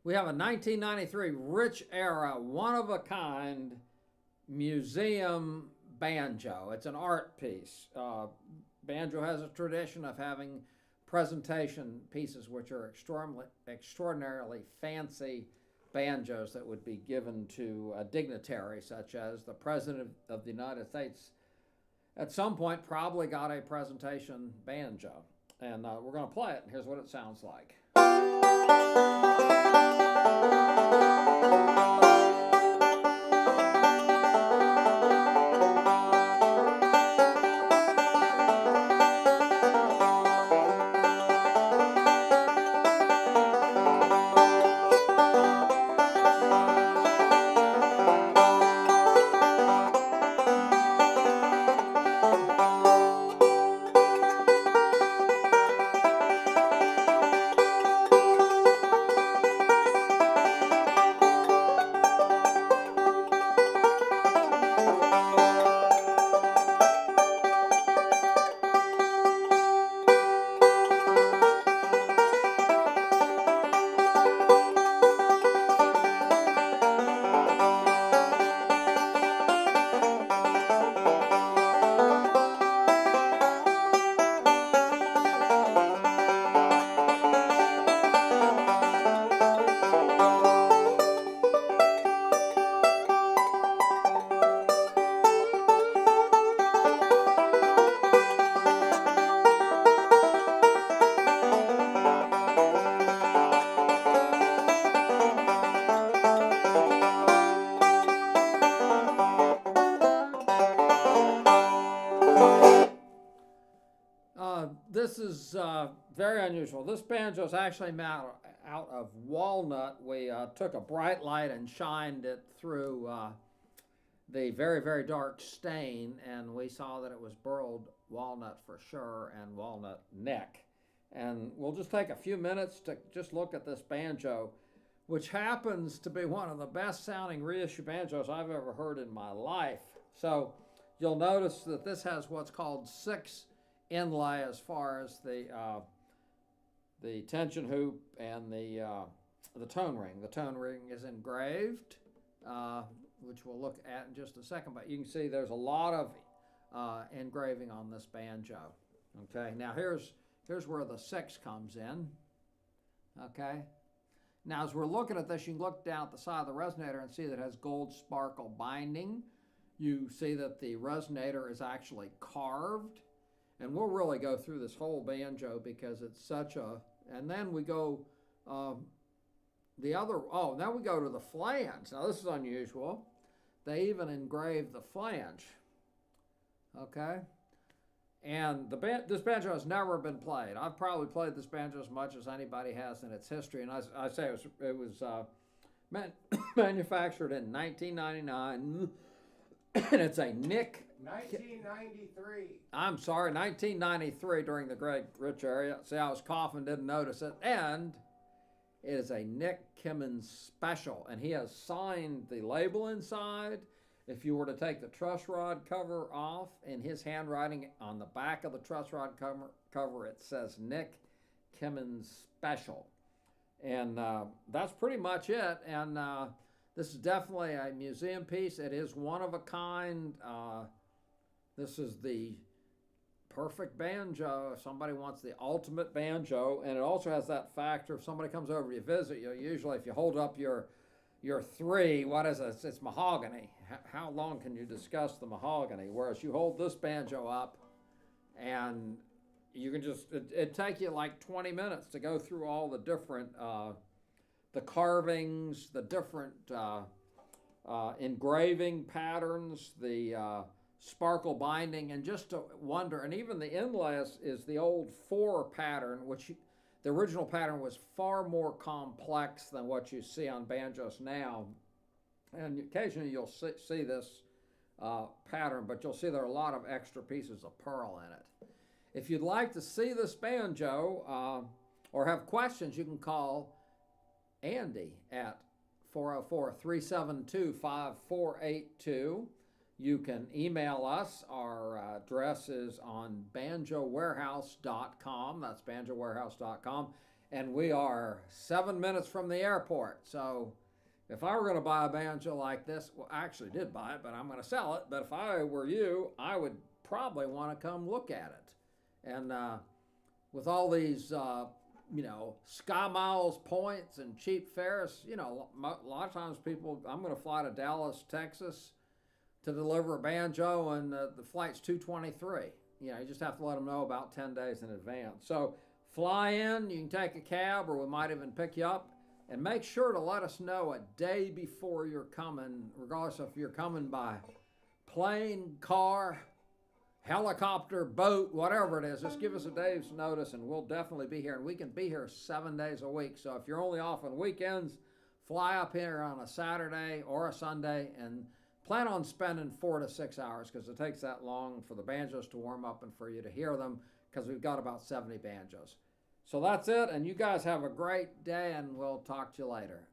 We have a 1993 Rich Era, one-of-a-kind museum banjo. It's an art piece. Banjo has a tradition of having presentation pieces which are extraordinarily fancy banjos that would be given to a dignitary, such as the President of the United States. At some point, probably got a presentation banjo. And we're going to play it, and here's what it sounds like. This is very unusual. This banjo is actually made out of walnut. We took a bright light and shined it through the very, very dark stain, and we saw that it was burled walnut for sure and walnut neck. And we'll just take a few minutes to just look at this banjo, which happens to be one of the best sounding reissue banjos I've ever heard in my life. So you'll notice that this has what's called 6 inlay as far as the tension hoop and the tone ring. The tone ring is engraved, which we'll look at in just a second. But you can see there's a lot of engraving on this banjo. Okay, now here's where the 6 comes in. Okay, now as we're looking at this, you can look down at the side of the resonator and see that it has gold sparkle binding. You see that the resonator is actually carved. And we'll really go through this whole banjo because it's such a, and then we go, now we go to the flange. Now this is unusual. They even engraved the flange, okay? And this banjo has never been played. I've probably played this banjo as much as anybody has in its history. And I say it was manufactured in 1999, and it's a Nick. 1993. I'm sorry, 1993 during the Great Rich Era. See, I was coughing, didn't notice it. And it is a Nick Kimmins special. And he has signed the label inside. If you were to take the truss rod cover off, in his handwriting on the back of the truss rod cover it says Nick Kimmins special. And that's pretty much it. And this is definitely a museum piece. It is one of a kind. This is the perfect banjo if somebody wants the ultimate banjo, and it also has that factor if somebody comes over to visit you. Usually if you hold up your 3, what is it? It's mahogany. How long can you discuss the mahogany? Whereas you hold this banjo up and you can just, it'd take you like 20 minutes to go through all the different, the carvings, the different engraving patterns, the sparkle binding, and just to wonder, and even the inlay is the old 4 pattern, which the original pattern was far more complex than what you see on banjos now. And occasionally you'll see this pattern, but you'll see there are a lot of extra pieces of pearl in it. If you'd like to see this banjo or have questions, you can call Andy at 404-372-5482. You can email us. Our address is on banjowarehouse.com. That's banjowarehouse.com. and we are 7 minutes from the airport. So if I were going to buy a banjo like this, well, I actually did buy it, but I'm going to sell it. But if I were you, I would probably want to come look at it. And with all these, Sky Miles points and cheap fares, a lot of times people, I'm going to fly to Dallas, Texas to deliver a banjo, and the flight's $223. You just have to let them know about 10 days in advance. So fly in, you can take a cab, or we might even pick you up. And make sure to let us know a day before you're coming, regardless if you're coming by plane, car, helicopter, boat, whatever it is. Just give us a day's notice and we'll definitely be here. And we can be here 7 days a week. So if you're only off on weekends, fly up here on a Saturday or a Sunday and plan on spending 4 to 6 hours, because it takes that long for the banjos to warm up and for you to hear them, because we've got about 70 banjos. So that's it, and you guys have a great day, and we'll talk to you later.